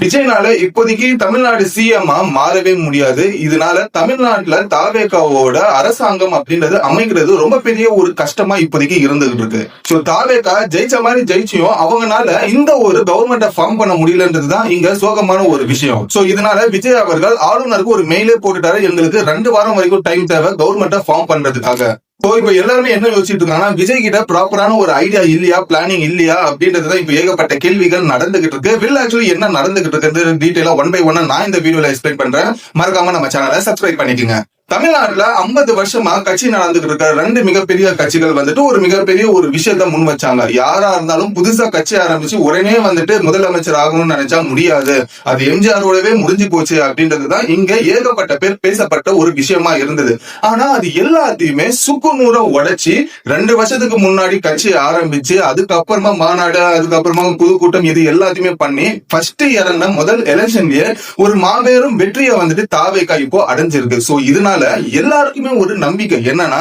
விஜய்னால இப்போதைக்கு தமிழ்நாடு சிஎம் மாறவே முடியாது. இதனால தமிழ்நாட்டுல தாவேகாவோட அரசாங்கம் அப்படின்றது அமைக்கிறது ரொம்ப பெரிய ஒரு கஷ்டமா இப்போதைக்கு இருந்துகிட்டு இருக்கு. சோ தாவேகா ஜெயிச்ச மாதிரி ஜெயிச்சியும் அவங்கனால இந்த ஒரு கவர்மெண்ட்டை ஃபார்ம் பண்ண முடியலன்றதுதான் இங்க சோகமான ஒரு விஷயம். சோ இதனால விஜய் அவர்கள் ஆளுநருக்கு ஒரு மெயிலே போட்டுட்டாரு, எங்களுக்கு 2 வாரம் வரைக்கும் டைம் தேவை கவர்மெண்ட்டை ஃபார்ம் பண்றதுக்காக. இப்ப எல்லாருமே என்ன யோசிச்சுட்டு இருக்காங்கன்னா, விஜய் கிட்ட ப்ராப்பரான ஒரு ஐடியா இல்லையா, பிளானிங் இல்லையா அப்படின்றதுதான் இப்ப ஏகப்பட்ட கேள்விகள் நடந்துகிட்டு இருக்கு. வில் ஆக்சுவலி என்ன நடந்துகிட்டு இருக்கு டீடைலா 1 by 1 நான் இந்த வீடியோல எக்ஸ்பிளைன் பண்றேன். மறக்காம நம்ம சேனலை சப்ஸ்கிரைப் பண்ணிக்கோங்க. தமிழ்நாட்டுல 50 வருஷமா கட்சி நடந்துகிட்டு இருக்க 2 மிகப்பெரிய கட்சிகள் வந்துட்டு ஒரு மிகப்பெரிய ஒரு விஷயத்த முன் வச்சாங்க. யாரா இருந்தாலும் புதுசா கட்சி ஆரம்பிச்சு உடனே வந்துட்டு முதலமைச்சர் ஆகணும்னு நினைச்சா முடியாது, அது எம்ஜிஆரோடவே முடிஞ்சு போச்சு அப்படின்றதுதான் இங்க ஏகப்பட்ட பேர் பேசப்பட்ட ஒரு விஷயமா இருந்தது. ஆனா அது எல்லாத்தையுமே சுக்குநூற உடைச்சு 2 வருஷத்துக்கு முன்னாடி கட்சி ஆரம்பிச்சு அதுக்கப்புறமா மாநாடு, அதுக்கப்புறமா பொதுக்கூட்டம், இது எல்லாத்தையுமே பண்ணி ஃபர்ஸ்ட் இறந்த முதல் எலெக்ஷன்லயே ஒரு மாபெரும் வெற்றியை வந்துட்டு தாவேகா இப்போ அடைஞ்சிருக்கு. சோ இதனால எல்லாருக்குமே ஒரு நம்பிக்கை என்னன்னா,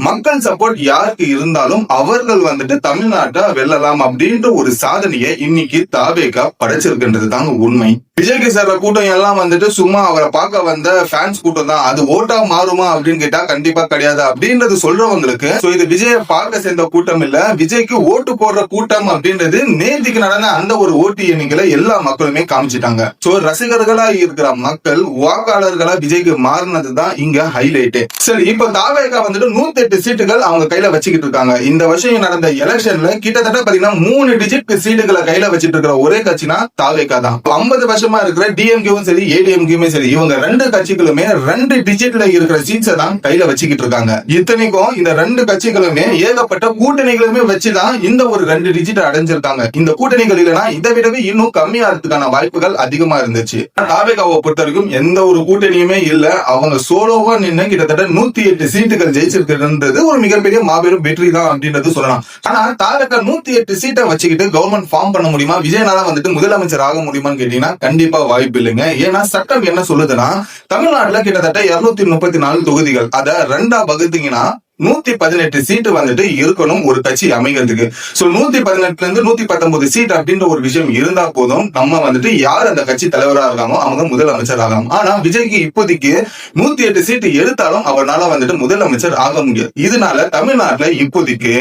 மக்கள் சப்போர்ட் யாருக்கு இருந்தாலும் அவர்கள் வந்துட்டு தமிழ்நாட்டை வெல்லலாம் அப்படின்ற ஒரு சாதனையை இன்னைக்கு தாவேகா படைச்சிருக்கின்றது தாங்க உண்மை. விஜய்க்கு சேர்ற கூட்டம் எல்லாம் வந்துட்டு சும்மா அவரை பார்க்க வந்த ஃபேன்ஸ் கூட்டம் தான், அது ஓட்டா மாறுமா அப்படின்னு கேட்டா கண்டிப்பா கிடையாது அப்படின்றது சொல்றவங்களுக்கு இது விஜய பார்க்க சேர்ந்த கூட்டம் இல்ல, விஜய்க்கு ஓட்டு போடுற கூட்டம் அப்படின்றது நேற்றுக்கு நடந்த அந்த ஒரு ஓட்டு எண்ணிக்கையில எல்லா மக்களுமே காமிச்சிட்டாங்க. சோ ரசிகர்களா இருக்கிற மக்கள் வாக்காளர்களா விஜய்க்கு மாறினதுதான் இங்க ஹைலைட். சரி, இப்ப தாவேகா வந்துட்டு 108 சீட்டுகள் அவங்க கையில வச்சுக்கிட்டு இருக்காங்க. இந்த வருஷம் நடந்த எலெக்ஷன்ல கிட்டத்தட்ட பாத்தீங்கன்னா 3 டிஜிட் சீட்டுகளை கையில வச்சிட்டு இருக்கிற ஒரே கட்சினா தாவேகா தான். 50 வருஷமா இருக்கிற டிஎம்கேவும் சரி ஏடிஎம்கேவும் சரி, இவங்க 2 கட்சிகளுமே 2 டிஜிட்ல இருக்கிற சீட்ஸை தான் கையில வச்சுக்கிட்டு இருக்காங்க. இத்தனைக்கும் இந்த 2 கட்சிகளுமே ஏகப்பட்ட கூட்டணிகளுமே வச்சுதான் இந்த ஒரு 2 டிஜிட் அடைஞ்சிருக்காங்க. இந்த கூட்டணிகள் இல்லைன்னா இதை விடவே இன்னும் கம்மியாகிறதுக்கான வாய்ப்புகள் அதிகமா இருந்துச்சு. தாவேகாவை பொறுத்த வரைக்கும் எந்த ஒரு கூட்டணியுமே இல்ல, அவங்க சோலோவா நின்று கிட்டத்தட்ட 108 சீட்டுகள் ஜெயிச்சிருக்கிறது ஒரு மிகப்பெரிய மாபெரும் வெற்றி தான் அப்படின்றது சொல்லலாம். ஆனா தாவேகா 108 சீட்டை வச்சுக்கிட்டு கவர்மெண்ட் ஃபார்ம் பண்ண முடியுமா, விஜயனால வந்துட்டு முதலமைச்சர் ஆக முடியுமான்னு கேட்டீங்கன்னா கண்டிப்பா வாய்ப்பு இல்லைங்க. ஏன்னா சட்டம் என்ன சொல்லுதுன்னா, தமிழ்நாட்டுல கிட்டத்தட்ட 234 தொகுதிகள், அத 2ஆ வகுத்தீங்கன்னா 118 சீட்டு வந்துட்டு இருக்கணும் ஒரு கட்சி அமைக்கிறதுக்கு. சோ 118ல இருந்து 119 சீட் அப்படின்ற ஒரு விஷயம் இருந்தா போதும், நம்ம வந்துட்டு யார் அந்த கட்சி தலைவரா இருக்காமோ அவங்க முதலமைச்சர் ஆகலாம். ஆனா விஜய்க்கு இப்போதைக்கு 108 சீட்டு எடுத்தாலும் அவரால் வந்துட்டு முதலமைச்சர் ஆக முடியாது. இதனால தமிழ்நாட்டுல இப்போதைக்கு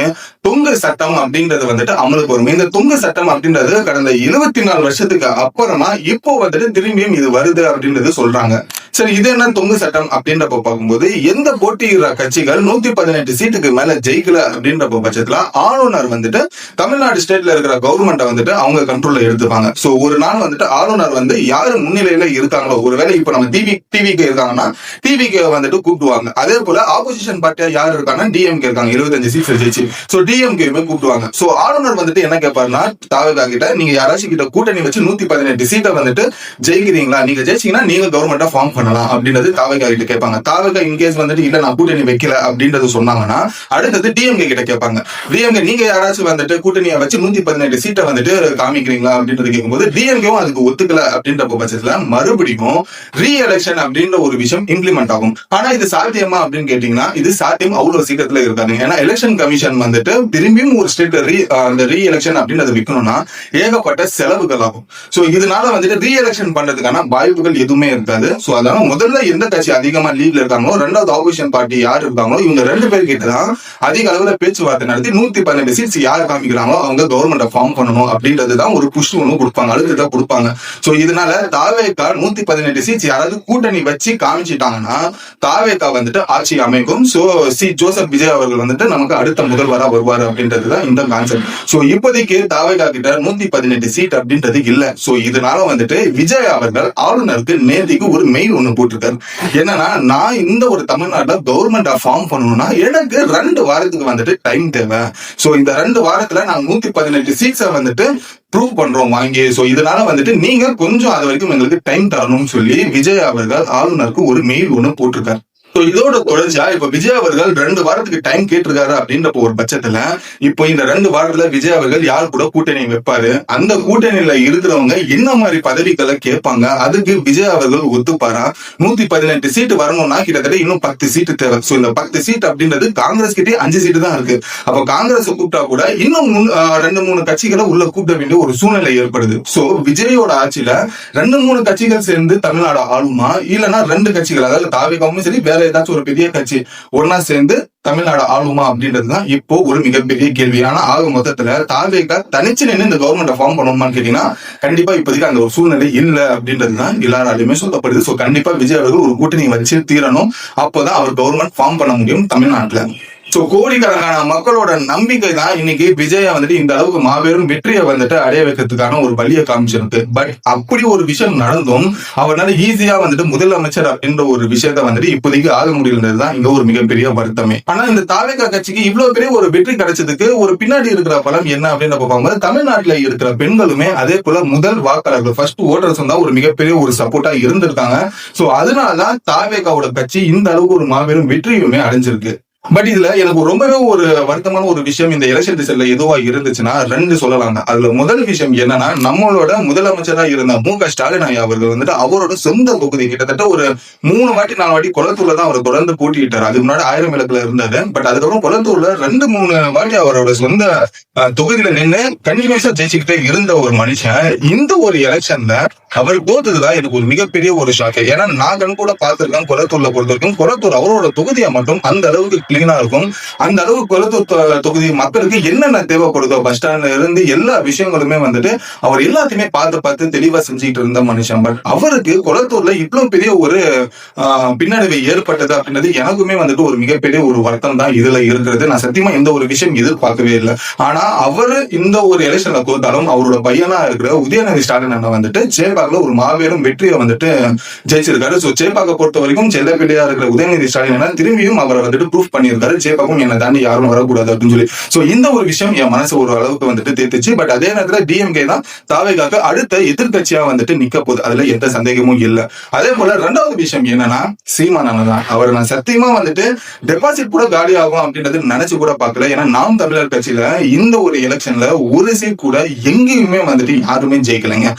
தொங்கு சட்டம் அப்படின்றது வந்துட்டு அமலுக்கு வரும். இந்த தொங்கு சட்டம் அப்படின்றது கடந்த 24 வருஷத்துக்கு அப்புறமா இப்போ வந்துட்டு திரும்பியும் இது வருது அப்படின்றது சொல்றாங்க. சரி, இது என்ன தொங்கு சட்டம் அப்படின்றப்ப பார்க்கும்போது, எந்த போட்டியிடுற கட்சிகள் 118 சீட்டுக்கு மேல ஜெயிக்கல அப்படின்ற பட்சத்துல ஆளுநர் வந்துட்டு தமிழ்நாடு ஸ்டேட்ல இருக்கிற கவர்மெண்ட்டை வந்துட்டு அவங்க கண்ட்ரோல்ல எடுத்துப்பாங்க. சோ ஒரு நாள் வந்துட்டு ஆளுநர் வந்து யாரு முன்னிலையில இருக்காங்களோ, ஒருவேளை இப்ப நம்ம டிவிக்கு இருக்காங்கன்னா டிவிக்கு வந்துட்டு கூப்பிடுவாங்க. அதே போல ஆப்போசிஷன் பார்ட்டியா யாரு இருக்காங்கன்னா டிஎம்கே இருக்காங்க, 75 சீட் ஜெயிச்சு. சோ டிஎம்கேமே கூப்பிடுவாங்க. சோ ஆளுநர் வந்துட்டு என்ன கேட்பாருன்னா, தாவேகா கிட்ட நீங்க யாராச்சும் கிட்ட கூட்டணி வச்சு 118 சீட்டை வந்துட்டு ஜெயிக்கிறீங்களா, நீங்க ஜெயிச்சீங்கன்னா நீங்க கவர்மெண்ட்டை ஃபார்ம் பண்ணலாம் அப்படின்றது தாவேகா கிட்ட கேட்பாங்க. தாவேகா இன்கேஸ் வந்துட்டு இல்ல நான் கூட்டணி வைக்கல அப்படின்றது சொன்னாங்கன்னா அடுத்தது டிஎம்கே கிட்ட கேட்பாங்க. டிஎம்கே நீங்க யாராச்சும் வந்துட்டு கூட்டணியை வச்சு 118 சீட்டை வந்துட்டு காமிக்கிறீங்களா அப்படின்றது கேட்கும்போது டிஎம்கேவும் அதுக்கு ஒத்துக்கல அப்படின்ற பட்சத்துல மறுபடியும் ரீ எலெக்ஷன் அப்படின்ற ஒரு விஷயம் இம்ப்ளிமெண்ட் ஆகும். ஆனா இது சாத்தியமா அப்படின்னு கேட்டீங்கன்னா இது சாத்தியம் அவ்வளவு சீக்கிரத்துல இருக்காது. ஏன்னா எலெக்ஷன் கமிஷன் வந்துட்டு திரும்பியும் ஒரு ஸ்டேட் அந்த ரீ எலெக்ஷன் அப்படின்றத வைக்கணும்னா ஏகப்பட்ட செலவுகள் ஆகும். சோ இதனால வந்துட்டு ரீ எலெக்ஷன் பண்றதுக்கான வாய்ப்புகள் எதுவுமே இருக்காது. சோ அதனால முதல்ல எந்த கட்சி அதிகமா லீட்ல இருக்காங்களோ, 2வது ஆப்போசிஷன் பார்ட்டி யார் இருக்காங்களோ, இவங்க 2 பேர் கிட்ட தான் அதிக அளவுல பேச்சுவார்த்தை நடத்தி 118 சீட்ஸ் யார் காமிக்கிறாங்களோ அவங்க கவர்மெண்ட்டை ஃபார்ம் பண்ணணும் அப்படின்றதுதான் ஒரு புஷ் ஒன்று கொடுப்பாங்க, அழுத்தத்தை கொடுப்பாங்க. சோ இதனால தாவேகா 118 சீட்ஸ் யாராவது கூட்டணி வச்சு காமிச்சிட்டாங்கன்னா தாவேகா வந்துட்டு ஆட்சி அமைக்கும். சோ ஜோசப் விஜய் அவர்கள் வந்துட்டு நமக்கு அடுத்த முதல்வரா வருவாரு அப்படின்றதுதான் இந்த கான்செப்ட். சோ இப்போதைக்கு தாவேகா கிட்ட 118 சீட் அப்படின்றது இல்ல. சோ இதனால வந்துட்டு விஜய் அவர்கள் ஆளுநருக்கு நேற்றுக்கு ஒரு மெயில் ஒண்ணு போட்டிருக்காரு. என்னன்னா, நான் இந்த ஒரு தமிழ்நாட்டுல கவர்மெண்ட் ஃபார்ம் பண்ணணும்னா எனக்கு 2 வாரத்துக்கு வந்துட்டு டைம் தேவை. சோ இந்த 2 வாரத்துல நான் 118 சீட்ஸை வந்துட்டு ப்ரூவ் பண்றோம் வாங்கி. சோ இதனால வந்துட்டு நீங்க கொஞ்சம் அது வரைக்கும் எங்களுக்கு டைம் தரணும்னு சொல்லி விஜய் அவர்கள் ஆளுநருக்கு ஒரு மெயில் ஒண்ணு போட்டிருக்காரு. இதோட தொடர்ச்சியா இப்ப விஜய் அவர்கள் 2 வாரத்துக்கு டைம் கேட்டிருக்காரு அப்படின்ற ஒரு பட்சத்துல இப்போ இந்த 2 வாரத்துல விஜய் அவர்கள் யார் கூட கூட்டணி வைப்பாரு, அந்த கூட்டணியில இருக்கிறவங்க என்ன மாதிரி பதவிகளை கேட்பாங்க, அதுக்கு விஜய் அவர்கள் ஒத்துப்பாரா? 118 சீட்டு வரணும்னா கிட்டத்தட்ட இன்னும் 10 சீட்டு தேவை. சோ இந்த 10 சீட் அப்படின்றது காங்கிரஸ் கிட்டே 5 சீட்டு தான் இருக்கு. அப்ப காங்கிரஸ் கூப்பிட்டா கூட இன்னும் 2-3 கட்சிகளை உள்ள கூட்ட வேண்டிய ஒரு சூழ்நிலை ஏற்படுது. சோ விஜயோட ஆட்சியில 2-3 கட்சிகள் சேர்ந்து தமிழ்நாடு ஆளுமா, இல்லைன்னா 2 கட்சிகள், அதாவது தாவேகாவும் சரி வேற ஏதாச்சும் ஒரு பெரிய கட்சி ஒன்னா சேர்ந்து தமிழ்நாடு ஆளுமா அப்படின்றதுதான் இப்போ ஒரு மிகப்பெரிய கேள்வி. ஆனா ஆக மொத்தத்துல தாவேகா தனிச்சு நின்று இந்த கவர்மெண்ட் ஃபார்ம் பண்ணணுமான்னு கேட்டீங்கன்னா கண்டிப்பா இப்போதைக்கு அந்த ஒரு சூழ்நிலை இல்ல அப்படின்றதுதான் எல்லாராலையுமே சொல்லப்படுது. சோ கண்டிப்பா விஜய் அவர்கள் ஒரு கூட்டணி வச்சு தீரணும், அப்போதான் அவர் கவர்மெண்ட் ஃபார்ம் பண்ண முடியும் தமிழ்நாட்டுல. சோ கோடிக்கணக்கான மக்களோட நம்பிக்கை தான் இன்னைக்கு விஜய வந்துட்டு இந்த அளவுக்கு மாபெரும் வெற்றியை வந்துட்டு அடைய வைக்கிறதுக்கான ஒரு வழியை காமிச்சிருக்கு. பட் அப்படி ஒரு விஷயம் நடந்தும் அவரால் ஈஸியா வந்துட்டு முதலமைச்சர் அப்படின்ற ஒரு விஷயத்த வந்துட்டு இப்போதைக்கு ஆக முடியலன்றதுதான் இங்க ஒரு மிகப்பெரிய வருத்தமே. ஆனா இந்த தாவேகா கட்சிக்கு இவ்வளவு பெரிய ஒரு வெற்றி கிடைச்சதுக்கு ஒரு பின்னாடி இருக்கிற பலம் என்ன அப்படின்னு பார்க்கும்போது தமிழ்நாட்டுல இருக்கிற பெண்களுமே அதே போல முதல் வாக்காளர்கள் ஃபர்ஸ்ட் ஓட்டர்ஸ் தான் ஒரு மிகப்பெரிய ஒரு சப்போர்ட்டா இருந்திருக்காங்க. சோ அதனாலதான் தாவேகாவோட கட்சி இந்த அளவுக்கு ஒரு மாபெரும் வெற்றியுமே அடைஞ்சிருக்கு. பட் இதுல எனக்கு ரொம்பவே ஒரு வருத்தமான ஒரு விஷயம் இந்த எலெக்ஷன் ரிசல்ட்ல எதுவா இருந்துச்சுன்னா 2 சொல்லலாங்க. அதுல முதல் விஷயம் என்னன்னா, நம்மளோட முதலமைச்சரா இருந்த மு.க. ஸ்டாலின் ஐயா அவர்கள் வந்துட்டு அவரோட சொந்த தொகுதி கிட்டத்தட்ட ஒரு 3 வாட்டி 4 வாட்டி கொளத்தூர்ல தான் அவர் தொடர்ந்து போட்டியிட்டார். அதுக்கு முன்னாடி 1000 விளக்குல இருந்தது. பட் அதுக்கப்புறம் கொளத்தூர்ல 2-3 வாட்டி அவரோட சொந்த தொகுதியில நின்று கண்டினியூஸா ஜெயிச்சுக்கிட்டே இருந்த ஒரு மனுஷன் இந்த ஒரு எலெக்ஷன்ல அவர் தோத்ததுதான் எனக்கு ஒரு மிகப்பெரிய ஒரு ஷாக்கு. ஏன்னா நான் கண் கூட பார்த்திருக்கேன் கொளத்தூர்ல பொறுத்த வரைக்கும் கொளத்தூர் அவரோட தொகுதியை மட்டும் அந்த அளவுக்கு கிளீனா இருக்கும். அந்த அளவுக்கு கொளத்தூர் தொகுதி மக்களுக்கு என்னென்ன தேவைப்படுதோ பஸ் ஸ்டாண்ட்ல இருந்து எல்லா விஷயங்களுமே வந்துட்டு அவர் எல்லாத்தையுமே பார்த்து தெளிவா செஞ்சுட்டு இருந்த மனுஷன். பட் அவருக்கு கொளத்தூர்ல இவ்வளவு பெரிய ஒரு பின்னடைவு ஏற்பட்டது அப்படின்றது எனக்குமே வந்துட்டு ஒரு மிகப்பெரிய ஒரு வருத்தம் தான் இதுல இருக்கிறது. நான் சத்தியமா இந்த ஒரு விஷயம் எதிர்பார்க்கவே இல்லை. ஆனா அவரு இந்த ஒரு எலெக்ஷன்ல தோத்தாலும் அவரோட பையனா இருக்கிற உதயநிதி ஸ்டாலின் அண்ணன் வந்துட்டு சேப்பாக்கல ஒரு மாபெரும் வெற்றியை வந்துட்டு ஜெயிச்சிருக்காரு. சோ சேப்பாக்க பொறுத்த வரைக்கும் செல்ல பிள்ளையா இருக்கிற உதயநிதி ஸ்டாலின் அண்ணன் திரும்பியும் அவரை வந்துட்டு ப்ரூஃப் பண்ணியிருக்காரு, சேப்பாக்கும் என்னை தாண்டி யாரும் வரக்கூடாது அப்படின்னு சொல்லி. சோ இந்த ஒரு விஷயம் என் மனசு ஒரு அளவுக்கு வந்துட்டு தேத்துச்சு. பட் அதே நேரத்துல டிஎம்கே தான் தாவேகாக்கு அடுத்த எதிர்கட்சியா வந்துட்டு நிக்க போகுது, அதுல எந்த சந்தேகமும் இல்ல. அதே போல 2வது விஷயம் என்னன்னா சீமான் அண்ணன் தான். அவர் நான் சத்தியமா வந்துட்டு டெபாசிட் கூட காலி ஆகும் அப்படின்றது நினைச்சு கூட பார்க்கல. ஏன்னா நாம் தமிழர் கட்சியில இந்த ஒரு எலெக்ஷன்ல ஒரு சீட் கூட எங்கேயுமே வந்துட்டு யாருமே ஜெயிக்கலைங்க.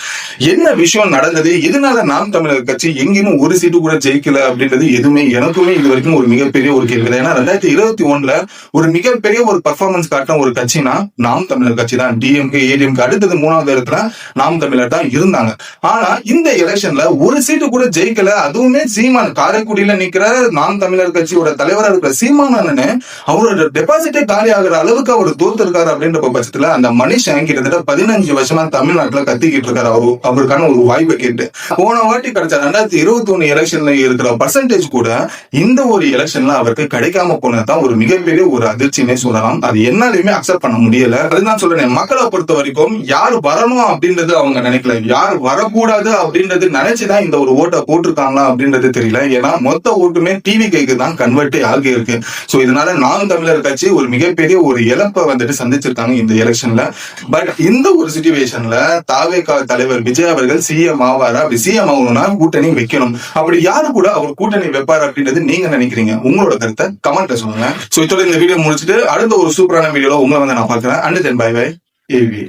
என்ன விஷயம் நடந்தது, எதனால நாம் தமிழர் கட்சி எங்கேயுமே ஒரு சீட்டு கூட ஜெயிக்கல அப்படின்றது எதுவுமே எனக்குமே இது வரைக்கும் ஒரு மிகப்பெரிய ஒரு கேள்வி. ஏன்னா 2021ல ஒரு மிகப்பெரிய ஒரு பர்ஃபார்மன்ஸ் காட்டின ஒரு கட்சினா நாம் தமிழர் கட்சி தான். டிஎம்கே ஏடிஎம்கே அடுத்தது 3வது இடத்துல நாம் தமிழர் தான் இருந்தாங்க. ஆனா இந்த எலெக்ஷன்ல ஒரு சீட்டு கூட ஜெயிக்கல. அதுவுமே சீமான் காரைக்குடியில நிக்கிற நாம் தமிழர் கட்சியோட தலைவரா இருக்கிற சீமான் அண்ணனு அவரோட டெபாசிட்டே காலி ஆகிற அளவுக்கு அவர் தோர்த்திருக்காரு அப்படின்ற பட்சத்துல அந்த மனுஷன் கிட்டத்தட்ட 15 வருஷமா தமிழ்நாட்டுல கத்திக்கிட்டு இருக்காரு. அவருக்கான ஒரு வாய்ப்பை கேட்டு போன வாட்டி கிடைச்ச 2021 எலெக்ஷன்ல இருக்கிற பர்சன்டேஜ் கூட இந்த ஒரு எலெக்ஷன்ல அவருக்கு கிடைக்காம போனதுதான் ஒரு மிகப்பெரிய ஒரு அதிர்ச்சினே சொல்லலாம். அது என்னாலுமே அக்செப்ட் பண்ண முடியல. அதுதான் சொல்றேன், மக்களை பொறுத்த வரைக்கும் யார் வரணும் அப்படின்றது அவங்க நினைக்கல, யார் வரக்கூடாது அப்படின்றது நினைச்சுதான் இந்த ஒரு ஓட்டை போட்டிருக்காங்களா அப்படின்றது தெரியல. ஏன்னா மொத்த ஓட்டுமே டிவிக்கு தான் கன்வெர்ட் ஆகி இருக்கு. சோ இதனால நாம் தமிழர் கட்சி ஒரு மிகப்பெரிய ஒரு இழப்பை வந்துட்டு சந்திச்சிருக்காங்க இந்த எலெக்ஷன்ல. பட் இந்த ஒரு சிச்சுவேஷன்ல தாவேகா தலைவர் விஜய் அவர்கள் சிஎம் ஆவாரா? அப்படி சிஎம் ஆகணும்னா கூட்டணி வைக்கணும். அப்படி யாரு கூட அவர் கூட்டணி வைப்பாரு அப்படின்றது நீங்க நினைக்கிறீங்க? உங்களோட கருத்தை கமெண்ட்ல சொல்லுங்க. சோ இதோட இந்த வீடியோ முடிச்சுட்டு அடுத்த ஒரு சூப்பரான வீடியோல உங்களை வந்து நான் பாக்குறேன். And then bye bye AV.